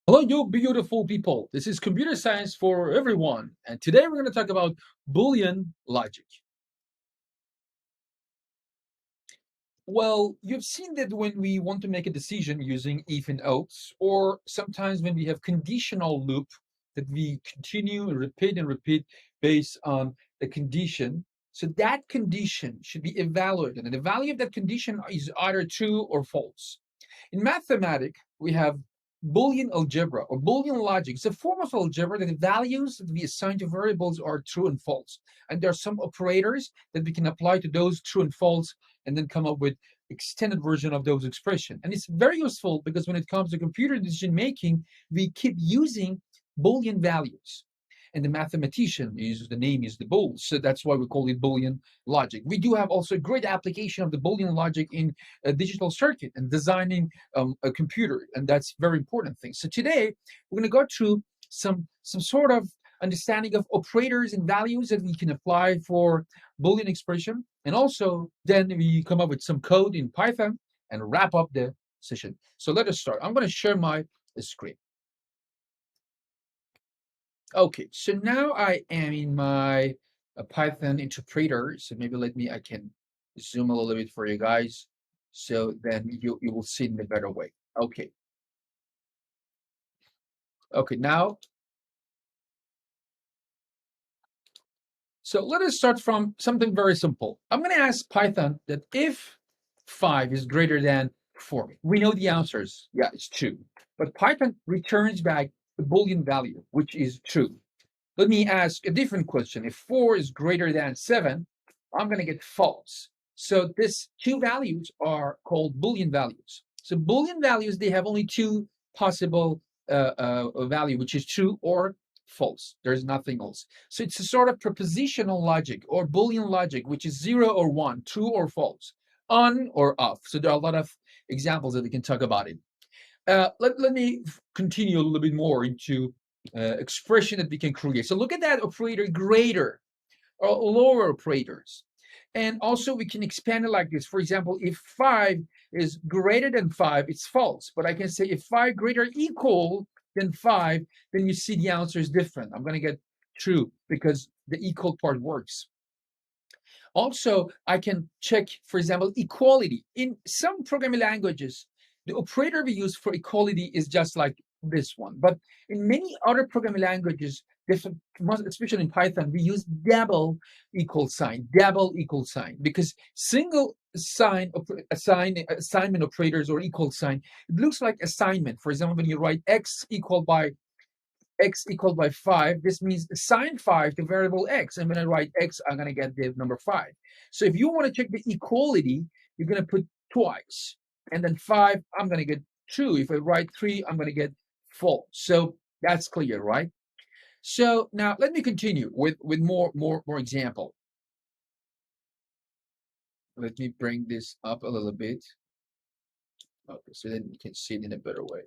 Hello, you beautiful people. This is computer science for everyone. And today we're going to talk about Boolean logic. Well, you've seen that when we want to make a decision using if and else, or sometimes when we have conditional loop that we continue and repeat based on the condition. So that condition should be evaluated, and the value of that condition is either true or false. In mathematics, we have Boolean algebra or Boolean logic. It's a form of algebra that the values that we assign to variables are true and false. And there are some operators that we can apply to those true and false and then come up with extended version of those expressions. And it's very useful because when it comes to computer decision making, we keep using Boolean values. And the mathematician is the name is the Boole. So that's why we call it Boolean logic. We do have also a great application of the Boolean logic in a digital circuit and designing a computer, and that's a very important thing. So today we're going to go through some sort of understanding of operators and values that we can apply for Boolean expression, and also then we come up with some code in Python and wrap up the session. So let us start. I'm going to share my screen. Okay, so now I am in my Python interpreter. So maybe I can zoom a little bit for you guys. So then you will see it in a better way. Okay. Okay, now, so let us start from something very simple. I'm going to ask Python that if 5 is greater than 4, we know the answers. Yeah, it's true. But Python returns back the Boolean value, which is true. Let me ask a different question. If 4 is greater than 7, I'm going to get false. So these two values are called Boolean values. So Boolean values, they have only two possible value, which is true or false. There's nothing else. So it's a sort of propositional logic or Boolean logic, which is 0 or 1, true or false, on or off. So there are a lot of examples that we can talk about it. Let me continue a little bit more into expression that we can create. So look at that operator greater or lower operators. And also we can expand it like this. For example, if 5 is greater than 5, it's false. But I can say if 5 greater equal than 5, then you see the answer is different. I'm going to get true because the equal part works. Also, I can check, for example, equality. In some programming languages, the operator we use for equality is just like this one. But in many other programming languages, especially in Python, we use double equal sign, because single sign assignment operators or equal sign, it looks like assignment. For example, when you write x equal by 5, this means assign 5 to variable x. And when I write x, I'm going to get the number 5. So if you want to check the equality, you're going to put twice. And then 5, I'm going to get 2. If I write 3, I'm going to get 4. So that's clear, right? So now let me continue with more example. Let me bring this up a little bit. Okay, so then you can see it in a better way.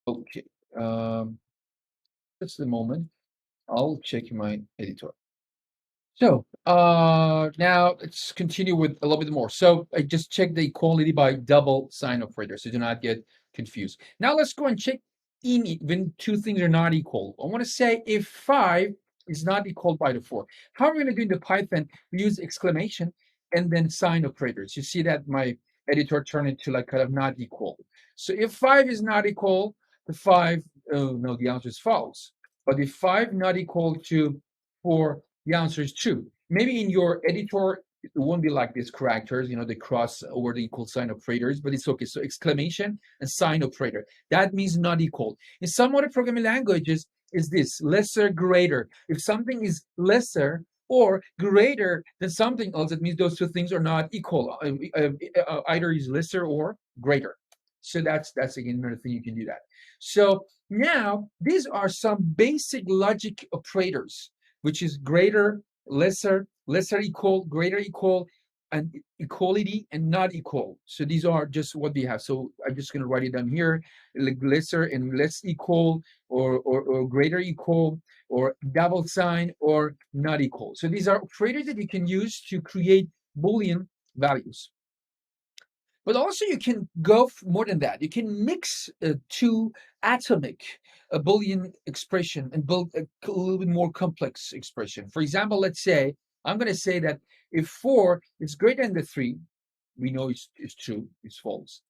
Okay, just a moment. I'll check my editor. So now let's continue with a little bit more. So I just checked the equality by double sign operator, so do not get confused. Now let's go and check when two things are not equal. I want to say if 5 is not equal by the 4. How are we going to do in the Python? We use exclamation and then sign operators. You see that my editor turned into like kind of not equal. So if 5 is not equal to 5, oh no, the answer is false. But if 5 not equal to 4, the answer is true. Maybe in your editor, it won't be like these characters, the cross or the equal sign operators, but it's okay. So exclamation and sign operator. That means not equal. In some other programming languages, is this lesser, greater. If something is lesser or greater than something else, it means those two things are not equal. Either is lesser or greater. So that's again another thing you can do that. So now these are some basic logic operators, which is greater, lesser, lesser equal, greater equal, and equality and not equal. So these are just what we have. So I'm just going to write it down here, like lesser and less equal, or greater equal, or double sign, or not equal. So these are operators that you can use to create Boolean values. But also you can go more than that. You can mix two atomic Boolean expression and build a little bit more complex expression. For example, let's say I'm going to say that if 4 is greater than the 3, we know it's true, it's false.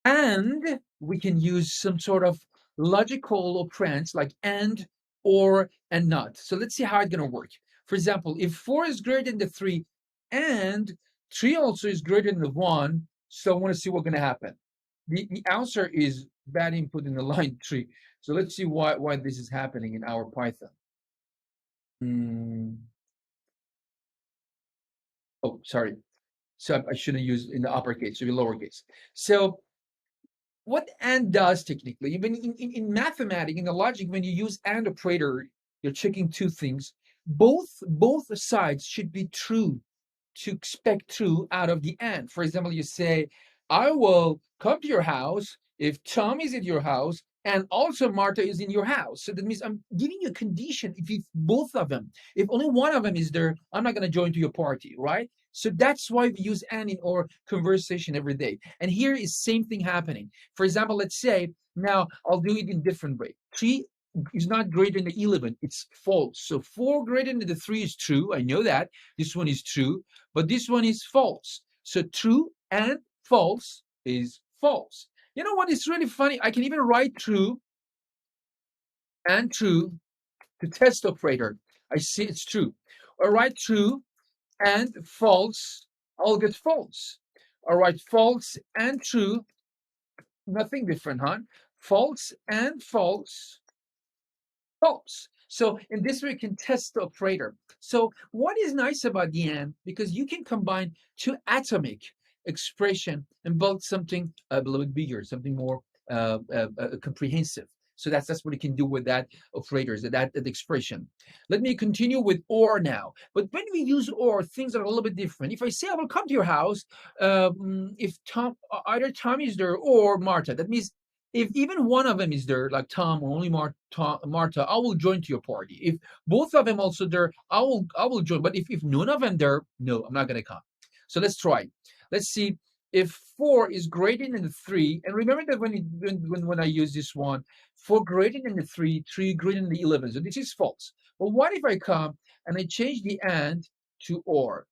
And we can use some sort of logical operands like and, or, and not. So let's see how it's going to work. For example, if 4 is greater than the 3 and 3 also is greater than the 1, so I want to see what's going to happen. The answer is bad input in the line 3. So let's see why this is happening in our Python. Mm. Oh, sorry. So I shouldn't use in the uppercase, it should be lowercase. So what and does technically, even in mathematics, in the logic, when you use and operator, you're checking two things. Both sides should be true to expect true out of the and. For example, you say, I will come to your house if Tom is at your house and also Martha is in your house. So that means I'm giving you a condition if both of them, if only one of them is there, I'm not going to join to your party, right? So that's why we use and in our conversation every day. And here is same thing happening. For example, let's say, now I'll do it in different way. 3 is not greater than the 11, it's false. So 4 greater than the 3 is true. I know that. This one is true, but this one is false. So true and false is false. You know what is really funny? I can even write true and true to test operator. I see it's true. Or write true and false, I'll get false. All right, false and true, nothing different, huh? False and false, false. So in this way, you can test the operator. So what is nice about the and, because you can combine two atomic expression and build something a little bit bigger, something more comprehensive. So that's what you can do with that operators, that expression. Let me continue with or now. But when we use or, things are a little bit different. If I say I will come to your house, if Tom, either Tom is there or Martha, that means if even one of them is there, like Tom or only Martha, I will join to your party. If both of them also there, I will join. But if none of them there, no, I'm not gonna come. So let's try. Let's see if 4 is greater than the 3. And remember that when I use this one, 4 greater than the 3, 3 greater than the 11. So this is false. But what if I come and I change the and to or?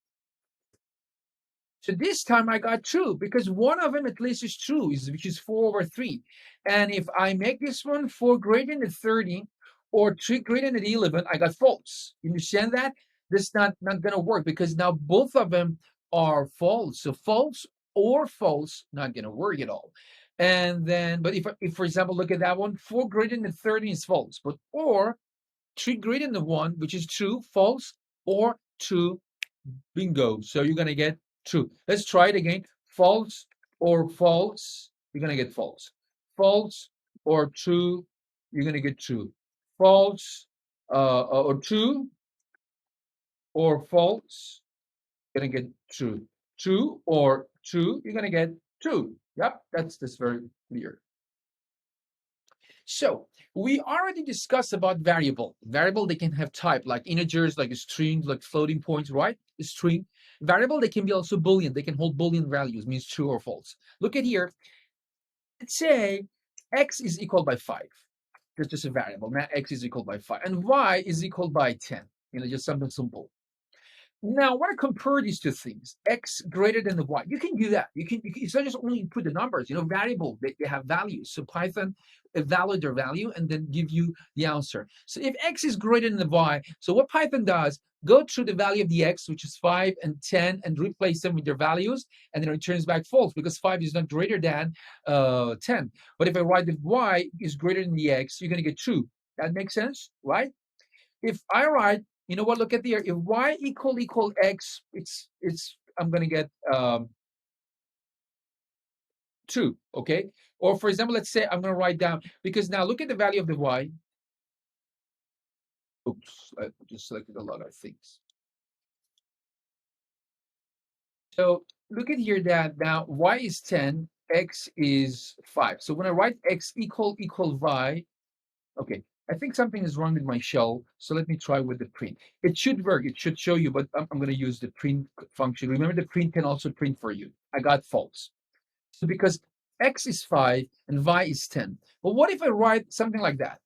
So this time I got true because one of them at least is true, which is 4 over 3. And if I make this one 4 greater than 30 or 3 greater than 11, I got false. You understand that? This is not going to work because now both of them are false. So false or false, not going to work at all. And then, but if for example, look at that one, 4 greater than 30 is false, but or 3 greater than 1, which is true, false, or true, bingo. So you're going to get true. Let's try it again. False or false, you're going to get false. False or true, you're going to get true. False or true or false, you're going to get true. True or true, you're going to get true. Yep, that's very clear. So we already discussed about variable. Variable, they can have type, like integers, like strings, like floating points, right? A string. Variable, they can be also Boolean. They can hold Boolean values, means true or false. Look at here. Let's say x is equal by 5. That's just a variable. Now x is equal by 5. And y is equal by 10. Just something simple. Now, I want to compare these two things, x greater than the y. You can do that. It's not just only put the numbers, variable, they have values. So Python evaluate their value and then give you the answer. So if x is greater than the y, so what Python does, go through the value of the x, which is 5 and 10, and replace them with their values, and then it returns back false because 5 is not greater than 10. But if I write that y is greater than the x, you're going to get true. That makes sense, right? If I write, you know what, look at here, if y equal x, it's I'm going to get 2, okay? Or for example, let's say I'm going to write down, because now look at the value of the y. Oops, I just selected a lot of things. So look at here that now y is 10, x is 5. So when I write x equal y, okay, I think something is wrong with my shell, so let me try with the print. It should work. It should show you, but I'm going to use the print function. Remember, the print can also print for you. I got false. So because x is 5 and y is 10. But what if I write something like that?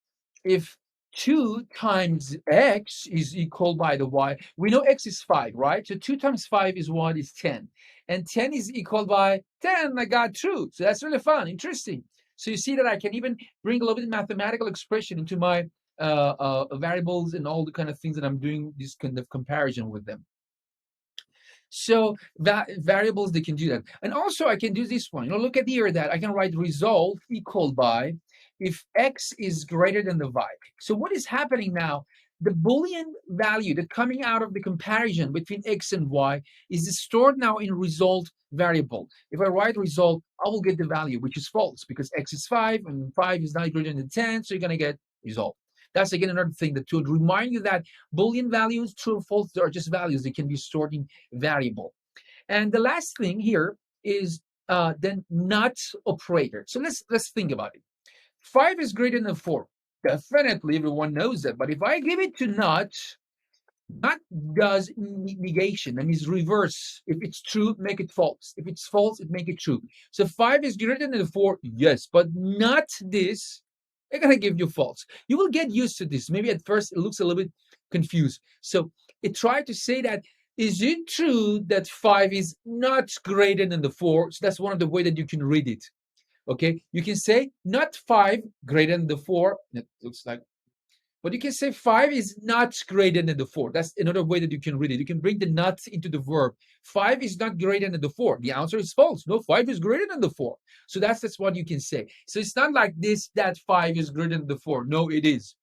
If 2 times x is equal by the y, we know x is 5, right? So 2 times 5 is what? Is 10. And 10 is equal by 10. I got true. So that's really fun, interesting. So you see that I can even bring a little bit of mathematical expression into my variables and all the kind of things that I'm doing this kind of comparison with them. So that variables, they can do that. And also I can do this one. Look at here that I can write result equal by if x is greater than the y. So what is happening now? The Boolean value that coming out of the comparison between x and y is stored now in result variable. If I write result, I will get the value, which is false because x is 5 and 5 is not greater than 10. So you're going to get result. That's again another thing that to remind you that Boolean values, true or false, they are just values. They can be stored in variable. And the last thing here is then not operator. So let's think about it. 5 is greater than 4. Definitely everyone knows that. But if I give it to not does negation, that means reverse. If it's true, make it false. If it's false, it make it true. So 5 is greater than 4, yes, but not this. They're gonna give you false. You will get used to this. Maybe at first it looks a little bit confused. So it tried to say that, is it true that 5 is not greater than the 4? So that's one of the way that you can read it. Okay, you can say not 5 greater than the 4. It looks like, but you can say 5 is not greater than the 4. That's another way that you can read it. You can bring the not into the verb. 5 is not greater than the 4. The answer is false. No, 5 is greater than the 4. So that's what you can say. So it's not like this, that 5 is greater than the 4. No, it is.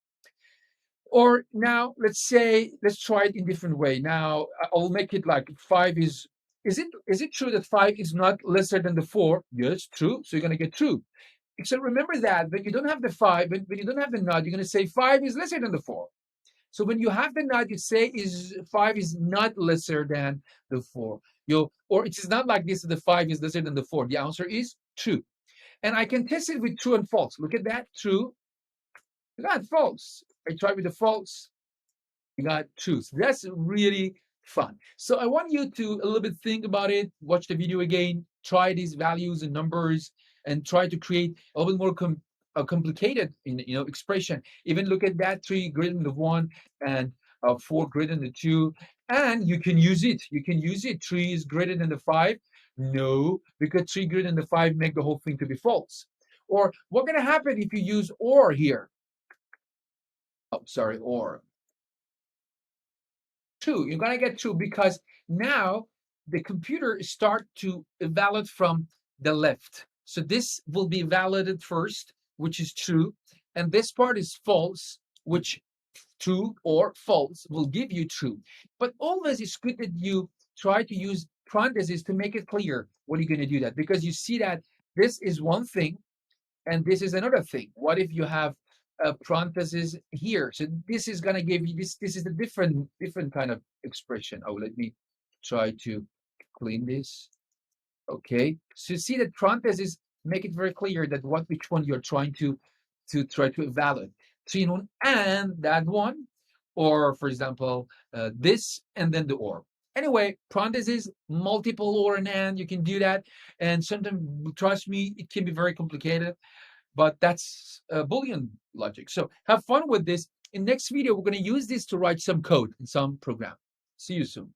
Or now let's try it in different way. Now I'll make it like 5 is it true that 5 is not lesser than the 4? Yes, true. So you're going to get true. So remember that when you don't have the 5, when you don't have the not, you're going to say 5 is lesser than the 4. So when you have the not, you say is 5 is not lesser than the 4. Or it is not like this, the 5 is lesser than the 4. The answer is true. And I can test it with true and false. Look at that, true. I got false. I try with the false. I got true. So that's really fun. So I want you to a little bit think about it, watch the video again, try these values and numbers, and try to create a little bit more complicated expression. Even look at that 3 greater than the 1 and 4 greater than the 2, and you can use it. You can use it. 3 is greater than the 5. No, because 3 greater than the 5 make the whole thing to be false. Or what's going to happen if you use or here? Oh, sorry, or. True, you're going to get true because now the computer start to evaluate from the left. So this will be validated first, which is true, and this part is false, which true or false will give you true. But always it's good that you try to use parentheses to make it clear when you're going to do that, because you see that this is one thing and this is another thing. What if you have a parenthesis here? So this is going to give you this. This is a different kind of expression. Oh, let me try to clean this. Okay, so you see that parentheses make it very clear that which one you're trying to try to evaluate. 3 in 1 and that one, or for example, this and then the or. Anyway, parentheses, multiple or and you can do that. And sometimes, trust me, it can be very complicated, but that's Boolean logic. So have fun with this. In next video, we're going to use this to write some code in some program. See you soon.